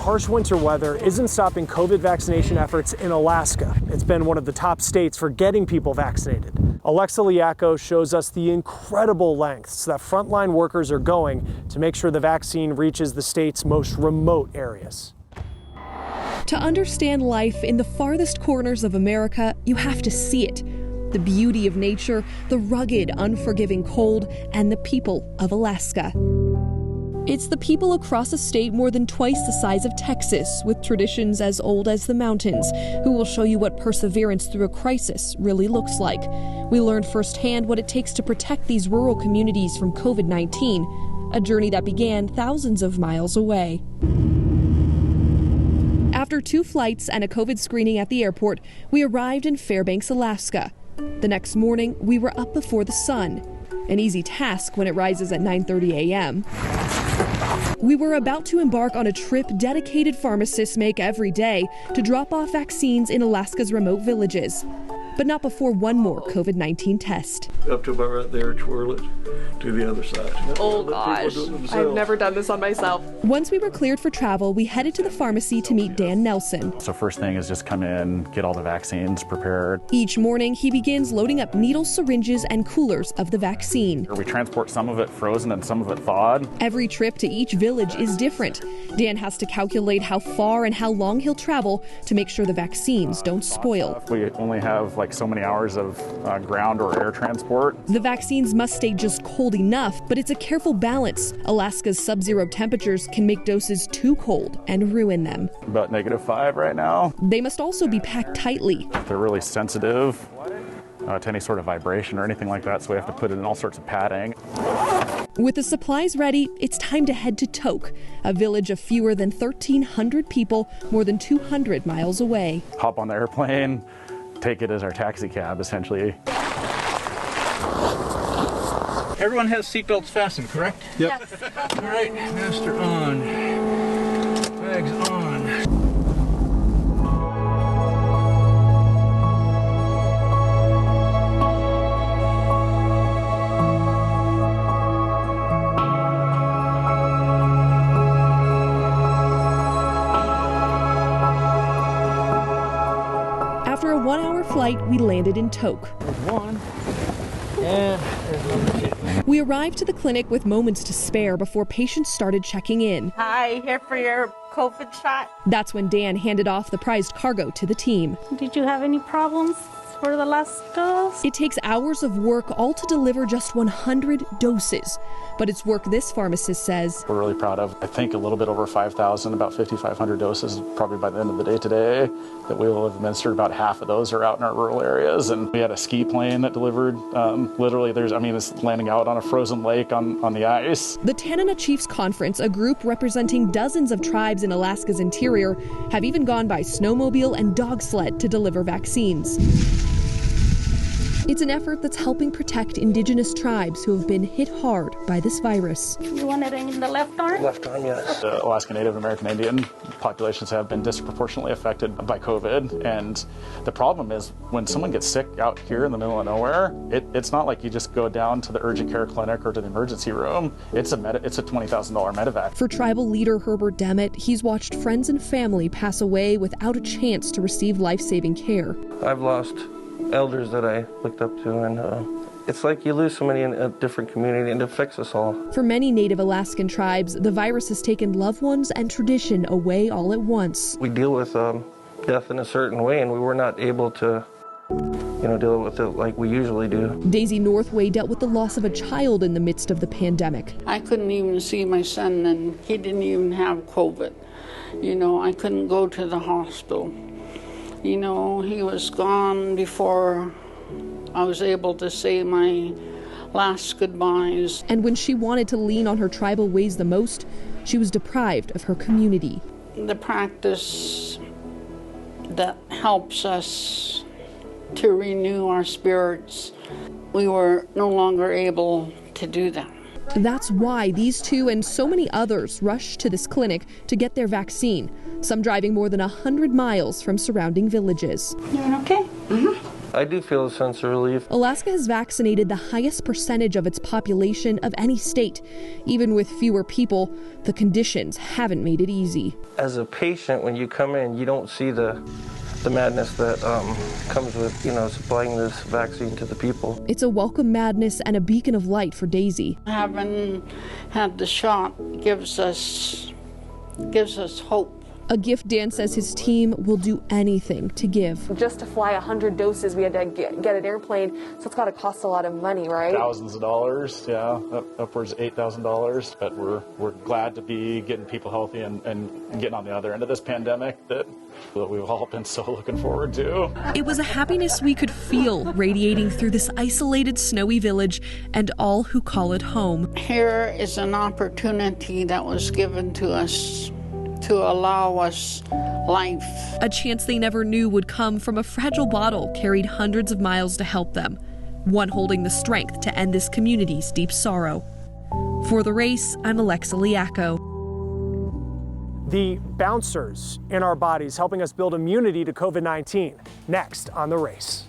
harsh winter weather isn't stopping COVID vaccination efforts in Alaska. It's been one of the top states for getting people vaccinated. Alexa Liacko shows us the incredible lengths that frontline workers are going to make sure the vaccine reaches the state's most remote areas. To understand life in the farthest corners of America, you have to see it. The beauty of nature, the rugged, unforgiving cold, and the people of Alaska. It's the people across a state more than twice the size of Texas, with traditions as old as the mountains, who will show you what perseverance through a crisis really looks like. We learned firsthand what it takes to protect these rural communities from COVID-19, a journey that began thousands of miles away. After 2 flights and a COVID screening at the airport, we arrived in Fairbanks, Alaska. The next morning, we were up before the sun, an easy task when it rises at 9:30 a.m. We were about to embark on a trip dedicated pharmacists make every day to drop off vaccines in Alaska's remote villages. But not before one more COVID-19 test. Up to about right there, twirl it to the other side. Oh gosh, I've never done this on myself. Once we were cleared for travel, we headed to the pharmacy to meet Dan Nelson. So first thing is just come in, get all the vaccines prepared. Each morning, he begins loading up needles, syringes, and coolers of the vaccine. We transport some of it frozen and some of it thawed. Every trip to each village is different. Dan has to calculate how far and how long he'll travel to make sure the vaccines don't spoil. We only have so many hours of ground or air transport. The vaccines must stay just cold enough, but it's a careful balance. Alaska's sub-zero temperatures can make doses too cold and ruin them. About -5 right now. They must also be packed tightly. They're really sensitive to any sort of vibration or anything like that, so we have to put it in all sorts of padding. With the supplies ready, it's time to head to Tok, a village of fewer than 1,300 people, more than 200 miles away. Hop on the airplane, take it as our taxi cab, essentially. Everyone has seatbelts fastened, correct? Yep. Yes. All right, master on, bags on. After a 1-hour flight, we landed in Tok. There's one, and there's number 2. We arrived to the clinic with moments to spare before patients started checking in. Hi, here for your COVID shot. That's when Dan handed off the prized cargo to the team. Did you have any problems for the last dose? It takes hours of work all to deliver just 100 doses. But it's work this pharmacist says We're really proud of. I think a little bit over 5,000, about 5,500 doses probably by the end of the day today that we will have administered. About half of those are out in our rural areas. And we had a ski plane that delivered literally it's landing out on a frozen lake on the ice. The Tanana Chiefs Conference, a group representing dozens of tribes in Alaska's interior, have even gone by snowmobile and dog sled to deliver vaccines. It's an effort that's helping protect indigenous tribes who have been hit hard by this virus. You want it in the left arm? Left arm, yes. The Alaska Native American Indian populations have been disproportionately affected by COVID. And the problem is when someone gets sick out here in the middle of nowhere, it's not like you just go down to the urgent care clinic or to the emergency room. It's a $20,000 medevac. For tribal leader Herbert Demet, he's watched friends and family pass away without a chance to receive life-saving care. I've lost elders that I looked up to, and it's like you lose somebody in a different community, and it affects us all. For many Native Alaskan tribes, the virus has taken loved ones and tradition away all at once. We deal with death in a certain way, and we were not able to deal with it like we usually do. Daisy Northway dealt with the loss of a child in the midst of the pandemic. I couldn't even see my son, and he didn't even have COVID. I couldn't go to the hospital. He was gone before I was able to say my last goodbyes. And when she wanted to lean on her tribal ways the most, she was deprived of her community. The practice that helps us to renew our spirits, we were no longer able to do that. That's why these two and so many others rushed to this clinic to get their vaccine, some driving more than 100 miles from surrounding villages. You okay? Mm-hmm. I do feel a sense of relief. Alaska has vaccinated the highest percentage of its population of any state. Even with fewer people, the conditions haven't made it easy. As a patient, when you come in, you don't see the madness that comes with, supplying this vaccine to the people. It's a welcome madness and a beacon of light for Daisy. Having had the shot gives us hope. A gift Dan says his team will do anything to give. Just to fly 100 doses, we had to get an airplane, so it's got to cost a lot of money, right? Thousands of dollars, yeah, upwards of $8,000. But we're glad to be getting people healthy and getting on the other end of this pandemic that we've all been so looking forward to. It was a happiness we could feel radiating through this isolated snowy village and all who call it home. Here is an opportunity that was given to us to allow us life. A chance they never knew would come from a fragile bottle carried hundreds of miles to help them, one holding the strength to end this community's deep sorrow. For The Race, I'm Alexa Liacko. The bouncers in our bodies helping us build immunity to COVID-19. Next on The Race.